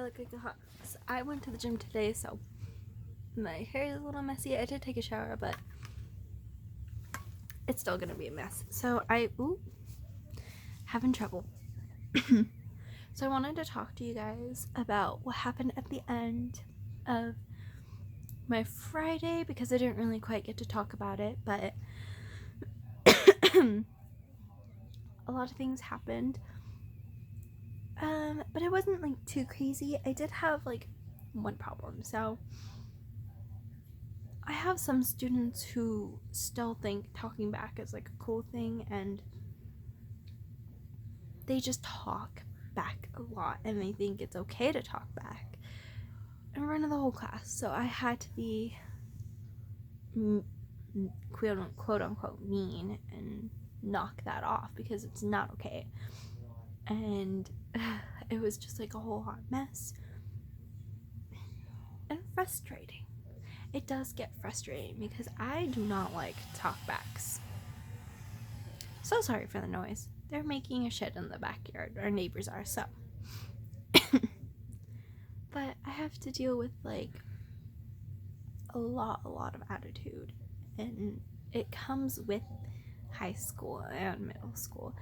look like a hot mess. I went to the gym today, so my hair is a little messy. I did take a shower, but it's still gonna be a mess. So having trouble. So I wanted to talk to you guys about what happened at the end of my Friday, because I didn't really quite get to talk about it, but a lot of things happened. But it wasn't like too crazy. I did have like one problem. So I have some students who still think talking back is like a cool thing, and they just talk back a lot and they think it's okay to talk back in front of the whole class. So I had to be quote unquote mean and knock that off, because it's not okay. And it was just like a whole hot mess and frustrating. It does get frustrating because I do not like talkbacks. So sorry for the noise. They're making a shed in the backyard. Our neighbors are, so. But I have to deal with like a lot of attitude, and it comes with high school and middle school.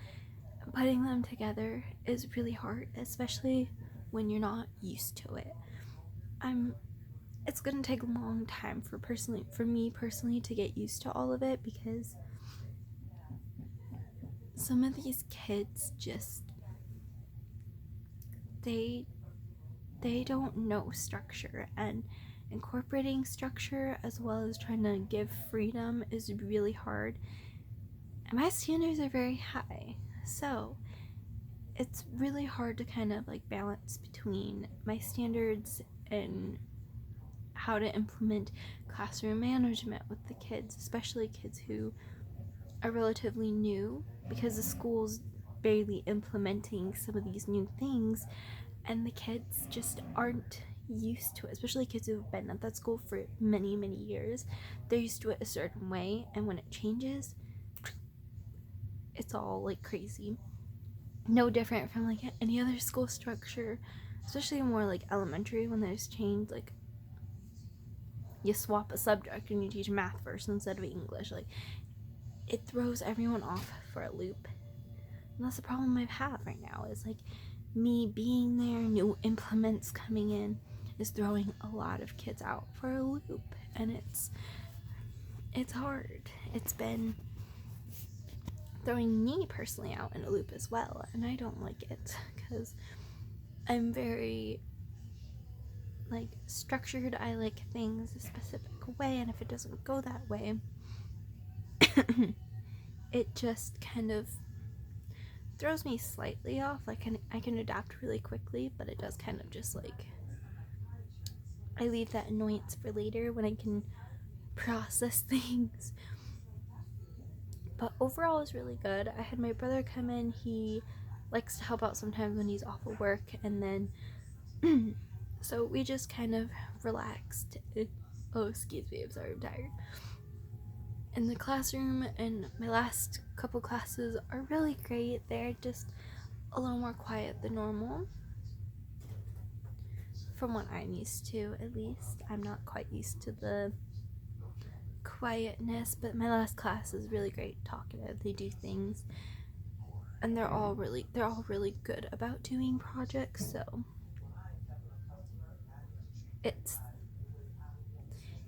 Putting them together is really hard, especially when you're not used to it. It's gonna take a long time for me personally to get used to all of it, because some of these kids just they don't know structure, and incorporating structure as well as trying to give freedom is really hard, and my standards are very high, so it's really hard to kind of like balance between my standards and how to implement classroom management with the kids, especially kids who are relatively new, because the school's barely implementing some of these new things and the kids just aren't used to it, especially kids who've been at that school for many years. They're used to it a certain way, and when it changes, it's all like crazy. No different from like any other school structure, especially more like elementary, when there's change, like you swap a subject and you teach math first instead of English. Like, it throws everyone off for a loop. And that's the problem I have right now, is like me being there, new implements coming in, is throwing a lot of kids out for a loop, and it's hard. It's been throwing me personally out in a loop as well, and I don't like it, because I'm very like structured. I like things a specific way, and if it doesn't go that way, it just kind of throws me slightly off. Like, I can adapt really quickly, but it does kind of just like, I leave that annoyance for later when I can process things. But overall, it's really good. I had my brother come in. He likes to help out sometimes when he's off of work, and then so we just kind of relaxed. Excuse me, I'm sorry, I'm tired. In the classroom, and my last couple classes are really great. They're just a little more quiet than normal, from what I'm used to, at least. I'm not quite used to the quietness, but my last class is really great, talkative. They do things, and they're all really good about doing projects, so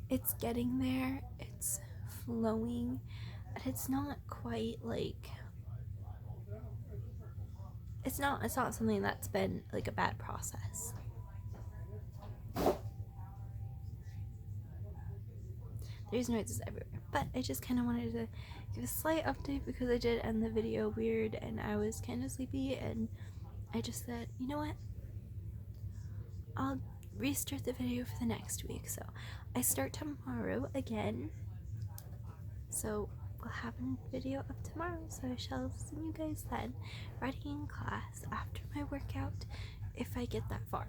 it's getting there, it's flowing, and it's not quite like, it's not something that's been like a bad process. There's noises everywhere, but I just kind of wanted to give a slight update, because I did end the video weird and I was kind of sleepy, and I just said, you know what, I'll restart the video for the next week. So I start tomorrow again, so we'll have a video up tomorrow, so I shall see you guys then, ready in class after my workout, if I get that far.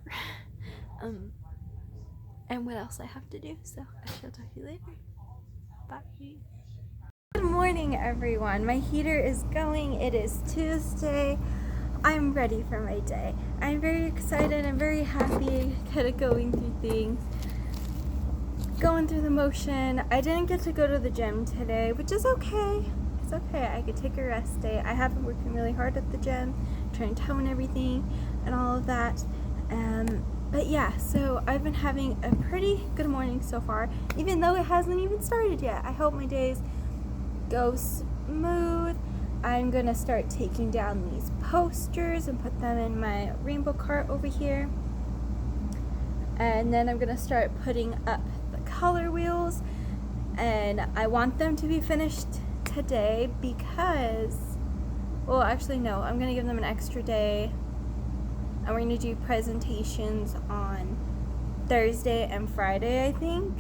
And what else I have to do, so I shall talk to you later. Bye. Good morning, everyone. My heater is going. It is Tuesday. I'm ready for my day. I'm very excited. I'm very happy kind of going through things, going through the motion. I didn't get to go to the gym today, which is okay. It's okay. I could take a rest day. I have been working really hard at the gym, trying to tone everything and all of that. But yeah, so I've been having a pretty good morning so far, even though it hasn't even started yet. I hope my days go smooth. I'm gonna start taking down these posters and put them in my rainbow cart over here. And then I'm gonna start putting up the color wheels, and I want them to be finished today because, well, actually no, I'm gonna give them an extra day, and we're gonna do presentations on Thursday and Friday, I think.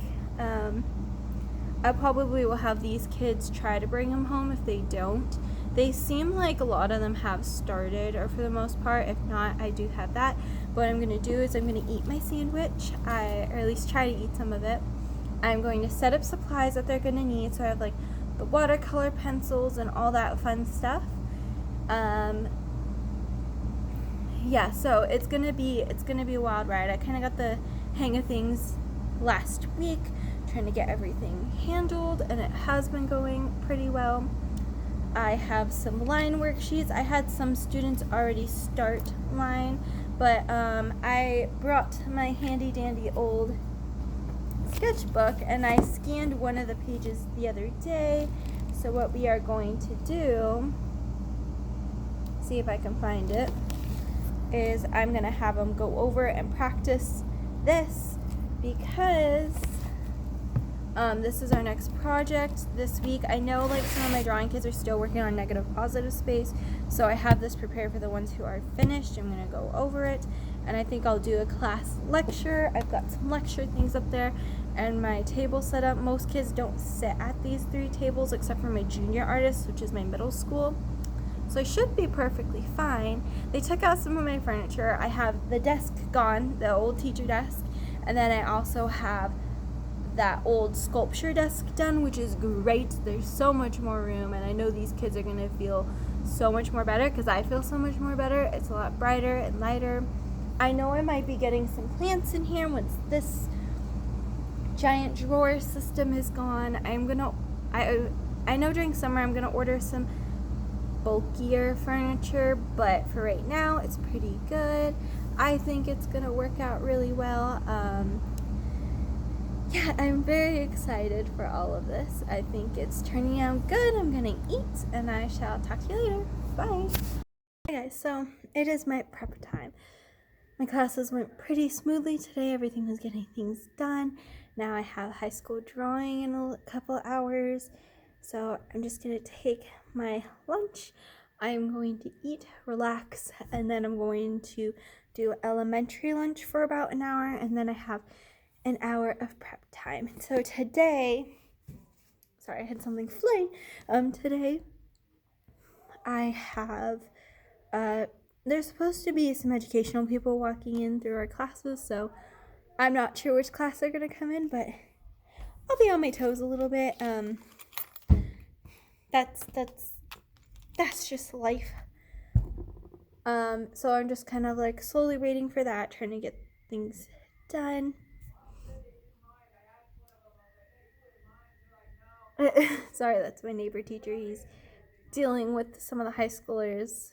I probably will have these kids try to bring them home. If they don't, they seem like a lot of them have started, or for the most part. If not, I do have that. But what I'm going to do is I'm going to eat my sandwich, or at least try to eat some of it. I'm going to set up supplies that they're going to need. So I have like the watercolor pencils and all that fun stuff. Yeah, so it's gonna be a wild ride. I kind of got the hang of things last week, trying to get everything handled, and it has been going pretty well. I have some line worksheets. I had some students already start line, but I brought my handy dandy old sketchbook and I scanned one of the pages the other day. So what we are going to do, see if I can find it, is I'm gonna have them go over and practice this, because this is our next project this week. I know like some of my drawing kids are still working on negative positive space, so I have this prepared for the ones who are finished. I'm gonna go over it, and I think I'll do a class lecture. I've got some lecture things up there and my table set up. Most kids don't sit at these 3 tables except for my junior artist, which is my middle school. So I should be perfectly fine. They took out some of my furniture. I have the desk gone, the old teacher desk, and then I also have that old sculpture desk done, which is great. There's so much more room, and I know these kids are gonna feel so much more better because I feel so much more better. It's a lot brighter and lighter. I know I might be getting some plants in here once this giant drawer system is gone. I know during summer I'm gonna order some bulkier furniture, but for right now it's pretty good. I think it's gonna work out really well. Yeah, I'm very excited for all of this. I think it's turning out good. I'm gonna eat, and I shall talk to you later. Bye. Hey guys, so it is my prep time. My classes went pretty smoothly today. Everything was getting things done. Now I have high school drawing in a couple hours, so I'm just gonna take my lunch. I'm going to eat, relax, and then I'm going to do elementary lunch for about an hour, and then I have an hour of prep time. So today, sorry, I had something fling. Today I have, there's supposed to be some educational people walking in through our classes, so I'm not sure which class they're gonna come in, but I'll be on my toes a little bit. That's just life. So I'm just kind of like slowly waiting for that, trying to get things done. Sorry, that's my neighbor teacher. He's dealing with some of the high schoolers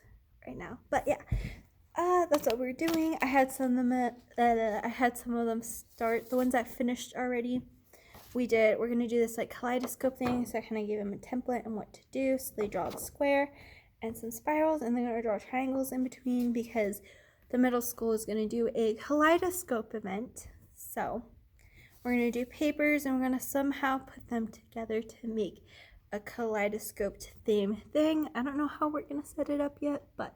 right now. But yeah, that's what we're doing. I had some of them start. The ones that finished already. We're gonna do this like kaleidoscope thing. So I kind of gave them a template and what to do. So they draw the square and some spirals, and they're gonna draw triangles in between because the middle school is gonna do a kaleidoscope event. So we're gonna do papers, and we're gonna somehow put them together to make a kaleidoscoped theme thing. I don't know how we're gonna set it up yet, but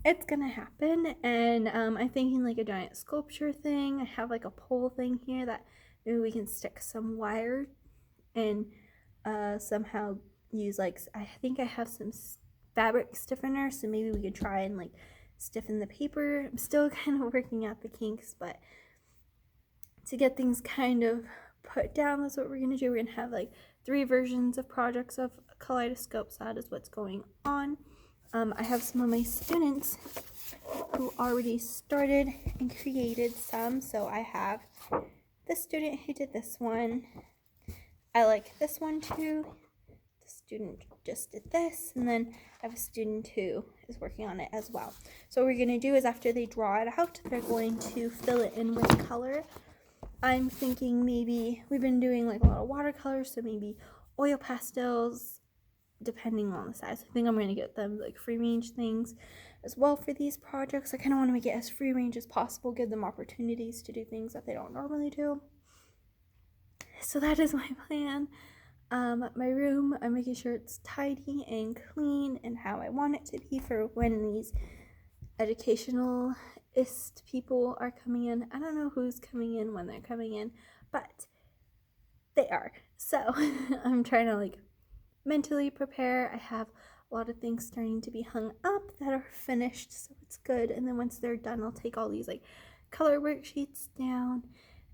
it's gonna happen. And I'm thinking like a giant sculpture thing. I have like a pole thing here that maybe we can stick some wire and somehow use like, I think I have some fabric stiffener, so maybe we could try and like stiffen the paper. I'm still kind of working out the kinks, but to get things kind of put down, that's what we're gonna do. We're gonna have like 3 versions of projects of kaleidoscopes. That is what's going on. I have some of my students who already started and created some. So I have this student who did this one. I like this one too. The student just did this, and then I have a student who is working on it as well. So what we're going to do is after they draw it out, they're going to fill it in with color. I'm thinking maybe we've been doing like a lot of watercolors, so maybe oil pastels, depending on the size. I think I'm going to get them like free range things as well for these projects. I kind of want to make it as free range as possible, give them opportunities to do things that they don't normally do. So that is my plan. My room, I'm making sure it's tidy and clean and how I want it to be for when these educationalist people are coming in. I don't know who's coming in when they're coming in, but they are. So I'm trying to like mentally prepare. I have a lot of things starting to be hung up that are finished, so it's good. And then once they're done, I'll take all these like color worksheets down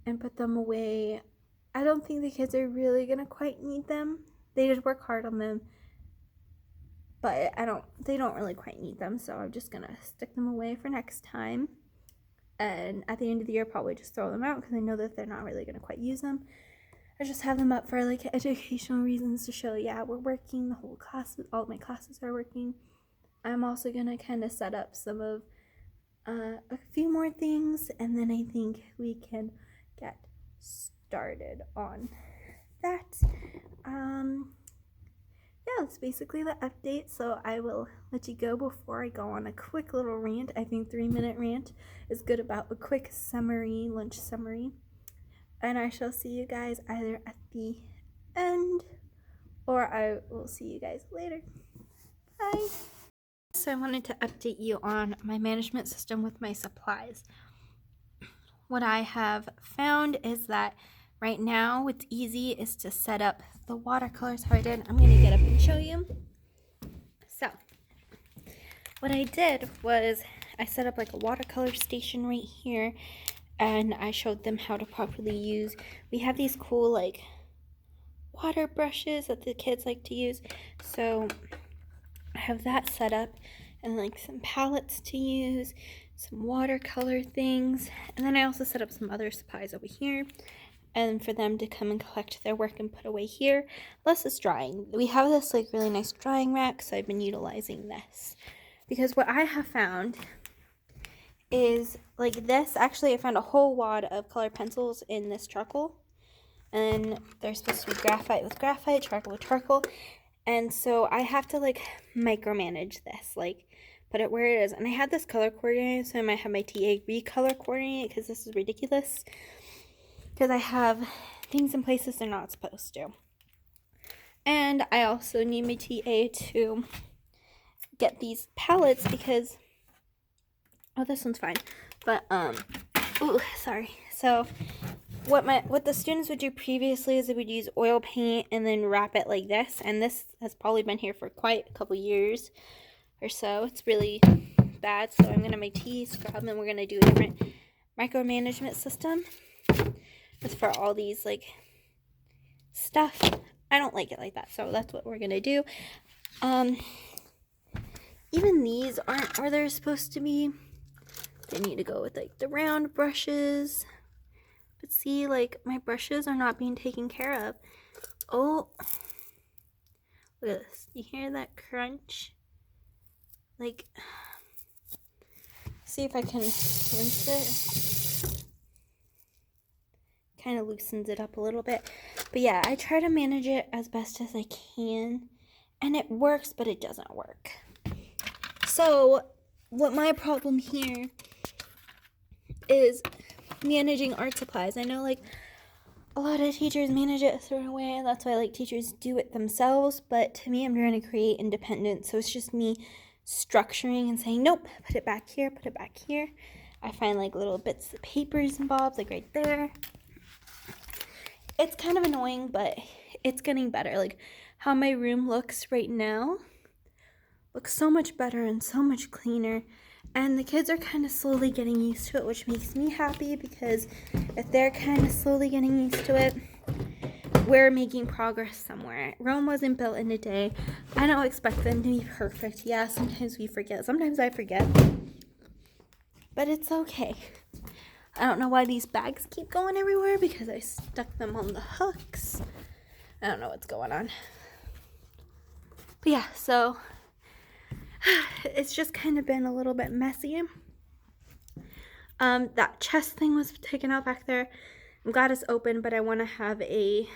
and put them away. I don't think the kids are really gonna quite need them. They just work hard on them, but they don't really quite need them, so I'm just gonna stick them away for next time. And at the end of the year, probably just throw them out because I know that they're not really gonna quite use them. I just have them up for like educational reasons to show, yeah, we're working, the whole class, all of my classes are working. I'm also gonna kind of set up some of a few more things, and then I think we can get started on that. Yeah, that's basically the update. So I will let you go before I go on a quick little rant. I think 3-minute rant is good about a quick summary, lunch summary. And I shall see you guys either at the end or I will see you guys later. Bye. So I wanted to update you on my management system with my supplies. What I have found is that right now what's easy is to set up the watercolors how I did. I'm going to get up and show you. So what I did was I set up like a watercolor station right here, and I showed them how to properly use. We have these cool like water brushes that the kids like to use, so I have that set up, and like some palettes to use, some watercolor things, and then I also set up some other supplies over here and for them to come and collect their work and put away here. Less is drying. We have this like really nice drying rack, so I've been utilizing this because what I have found is like this. Actually, I found a whole wad of colored pencils in this charcoal, and they're supposed to be graphite with graphite, charcoal with charcoal, and so I have to like micromanage this, like put it where it is. And I had this color coordinated, so I might have my TA recolor coordinate because this is ridiculous, because I have things in places they're not supposed to. And I also need my TA to get these palettes because, oh, this one's fine, but ooh, sorry. So what the students would do previously is they would use oil paint and then wrap it like this, and this has probably been here for quite a couple years or so. It's really bad, so I'm gonna make tea scrub, and we're gonna do a different micromanagement system. It's for all these like stuff. I don't like it like that, so that's what we're gonna do. Even these aren't where they're supposed to be. They need to go with like the round brushes. But see, like my brushes are not being taken care of. Oh, look at this. You hear that crunch? Like, see if I can rinse it. Kind of loosens it up a little bit. But yeah, I try to manage it as best as I can, and it works, but it doesn't work. So what my problem here is managing art supplies. I know like a lot of teachers manage it a certain way, and that's why like teachers do it themselves, but to me, I'm trying to create independence. So it's just me structuring and saying, nope, put it back here, put it back here. I find like little bits of papers and bobs like right there. It's kind of annoying, but it's getting better. Like how my room looks right now looks so much better and so much cleaner, and the kids are kind of slowly getting used to it, which makes me happy, because if they're kind of slowly getting used to it, we're making progress somewhere. Rome wasn't built in a day. I don't expect them to be perfect. Yeah, sometimes we forget. Sometimes I forget. But it's okay. I don't know why these bags keep going everywhere because I stuck them on the hooks. I don't know what's going on. But yeah, so it's just kind of been a little bit messy. That chest thing was taken out back there. I'm glad it's open, but I want to have a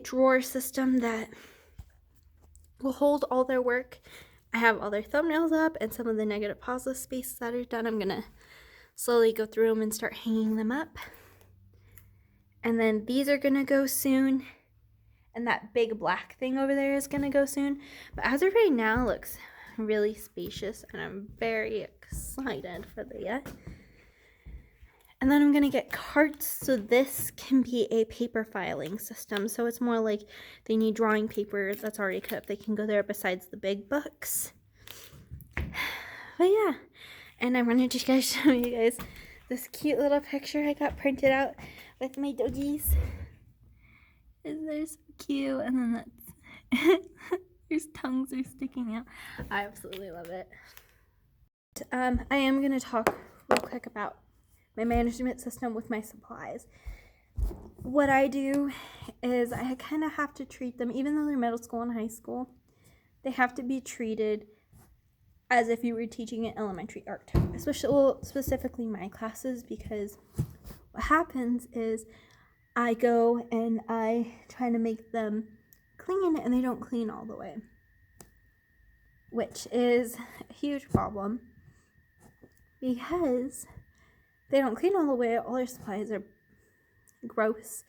drawer system that will hold all their work. I have all their thumbnails up and some of the negative positive spaces that are done. I'm gonna slowly go through them and start hanging them up. And then these are gonna go soon. And that big black thing over there is gonna go soon. But as of right now, it looks really spacious and I'm very excited for that. And then I'm gonna get carts, so this can be a paper filing system. So it's more like they need drawing paper that's already cut up. They can go there besides the big books. But yeah, and I wanted to show you guys this cute little picture I got printed out with my doggies. They're so cute, and then that's their tongues are sticking out. I absolutely love it. I am gonna talk real quick about my management system with my supplies. What I do is I kind of have to treat them, even though they're middle school and high school, they have to be treated as if you were teaching an elementary art, specifically my classes, because what happens is I go and I try to make them clean and they don't clean all the way, which is a huge problem because they don't clean all the way. All their supplies are gross.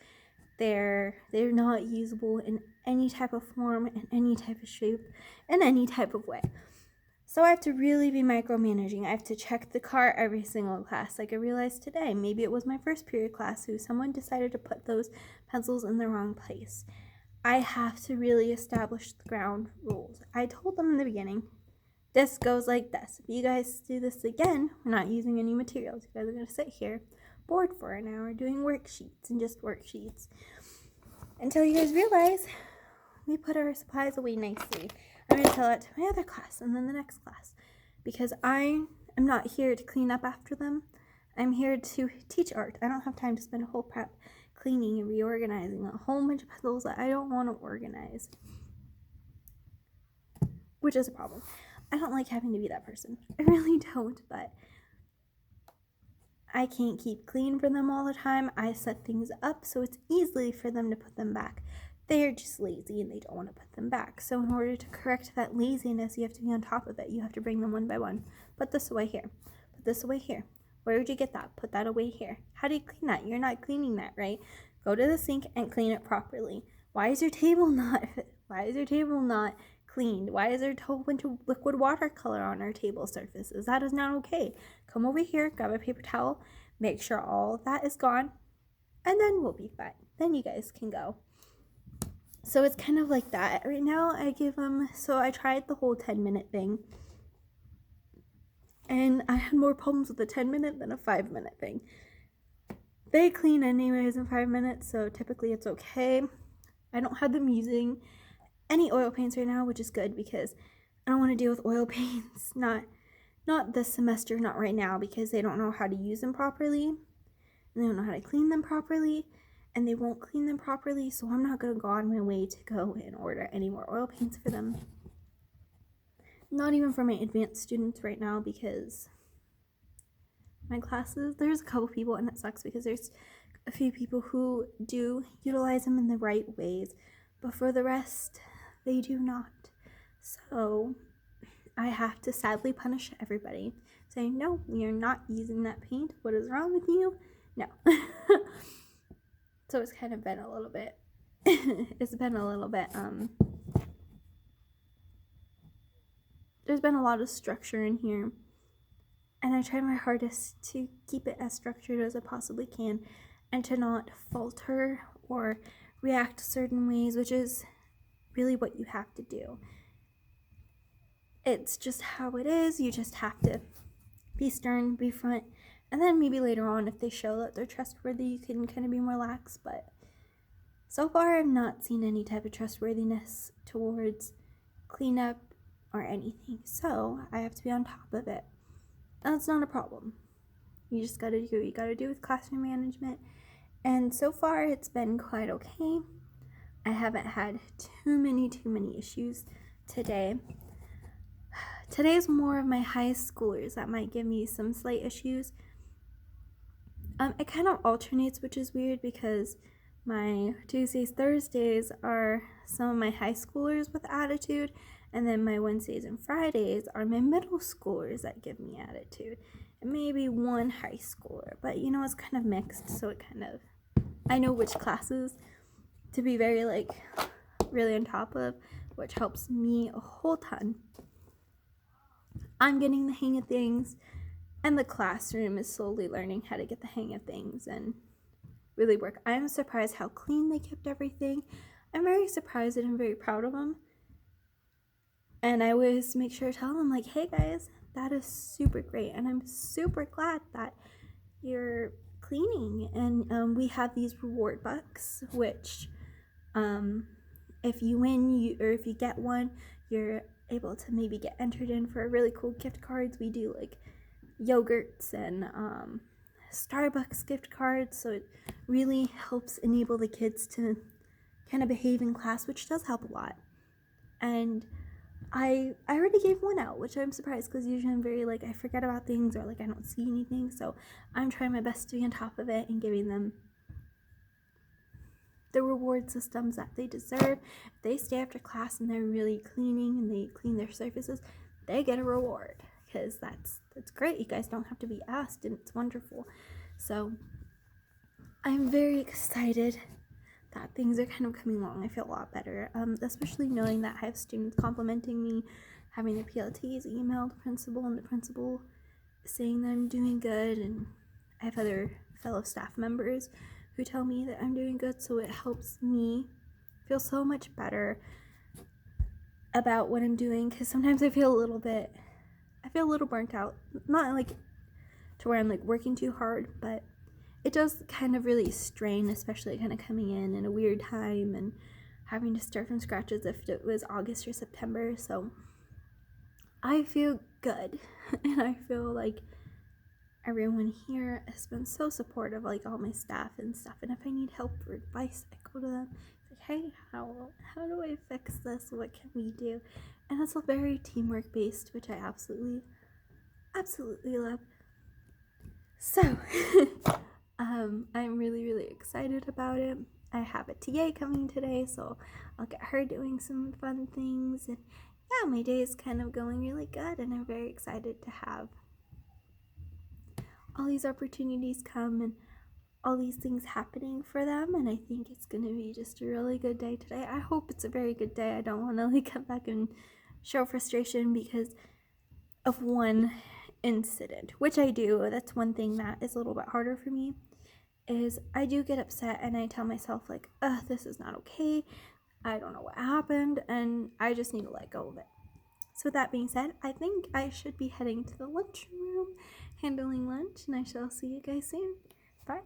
They're not usable in any type of form, in any type of shape, in any type of way. So I have to really be micromanaging. I have to check the car every single class. Like I realized today, maybe it was my first period class who someone decided to put those pencils in the wrong place. I have to really establish the ground rules. I told them in the beginning, this goes like this. If you guys do this again, we're not using any materials. You guys are going to sit here bored for an hour doing worksheets and just worksheets until you guys realize we put our supplies away nicely. I'm going to tell that to my other class and then the next class, because I am not here to clean up after them. I'm here to teach art. I don't have time to spend a whole prep cleaning and reorganizing a whole bunch of puzzles that I don't want to organize, which is a problem. I don't like having to be that person. I really don't, but I can't keep clean for them all the time. I set things up so it's easy for them to put them back. They're just lazy and they don't want to put them back. So in order to correct that laziness, you have to be on top of it. You have to bring them one by one. Put this away here. Put this away here. Where did you get that? Put that away here. How do you clean that? You're not cleaning that, right? Go to the sink and clean it properly. Why is your table not cleaned? Why is there a whole bunch of liquid watercolor on our table surfaces? That is not okay. Come over here, grab a paper towel, make sure all of that is gone, and then we'll be fine. Then you guys can go. So it's kind of like that. Right now I give them, so I tried the whole 10-minute thing, and I had more problems with a 10-minute than a 5-minute thing. They clean anyways in 5 minutes, so typically it's okay. I don't have them using any oil paints right now, which is good because I don't want to deal with oil paints. Not this semester, not right now, because they don't know how to use them properly, and they don't know how to clean them properly, and they won't clean them properly, so I'm not going to go on my way to go and order any more oil paints for them. Not even for my advanced students right now, because my classes, there's a couple people, and it sucks because there's a few people who do utilize them in the right ways, but for the rest, they do not. So I have to sadly punish everybody, saying, no, we are not using that paint. What is wrong with you? No. So it's kind of been a little bit, there's been a lot of structure in here, and I try my hardest to keep it as structured as I possibly can and to not falter or react certain ways, which is really what you have to do. It's just how it is. You just have to be stern, be front, and then maybe later on, if they show that they're trustworthy, you can kind of be more lax. But So far, I've not seen any type of trustworthiness towards cleanup or anything, so I have to be on top of it. That's not a problem. You just gotta do what you gotta do with classroom management, and so far it's been quite okay. I haven't had too many issues today. Today's more of my high schoolers that might give me some slight issues. It kind of alternates, which is weird because my Tuesdays, Thursdays are some of my high schoolers with attitude, and then my Wednesdays and Fridays are my middle schoolers that give me attitude, and maybe one high schooler, but it's kind of mixed, so I know which classes to be very really on top of, which helps me a whole ton. I'm getting the hang of things, and the classroom is slowly learning how to get the hang of things and really work. I'm surprised how clean they kept everything. I'm very surprised and I'm very proud of them. And I always make sure to tell them, hey guys, that is super great. And I'm super glad that you're cleaning. And we have these reward bucks, which if you win, or if you get one, you're able to maybe get entered in for really cool gift cards. We do yogurts and Starbucks gift cards, so it really helps enable the kids to kind of behave in class, which does help a lot. And I already gave one out, which I'm surprised because usually I'm very I forget about things or I don't see anything, so I'm trying my best to be on top of it and giving them the reward systems that they deserve. If they stay after class and they're really cleaning and they clean their surfaces, they get a reward, because that's great. You guys don't have to be asked, and it's wonderful. So I'm very excited that things are kind of coming along. I feel a lot better, especially knowing that I have students complimenting me, having the PLTs email the principal, and the principal saying that I'm doing good, and I have other fellow staff members who tell me that I'm doing good, so it helps me feel so much better about what I'm doing, because sometimes I feel a little burnt out, not to where I'm working too hard, but it does kind of really strain, especially kind of coming in a weird time and having to start from scratch as if it was August or September. So I feel good, and I feel everyone here has been so supportive, all my staff and stuff, and if I need help or advice, I go to them, hey, how do I fix this, what can we do? And it's all very teamwork based, which I absolutely love. So I'm really excited about it. I have a TA coming today, so I'll get her doing some fun things, and yeah, my day is kind of going really good, and I'm very excited to have all these opportunities come and all these things happening for them, and I think it's going to be just a really good day today. I hope it's a very good day. I don't want to come back and show frustration because of one incident, which I do. That's one thing that is a little bit harder for me, is I do get upset and I tell myself this is not okay, I don't know what happened, and I just need to let go of it. So that being said, I think I should be heading to the lunchroom, handling lunch, and I shall see you guys soon. Bye.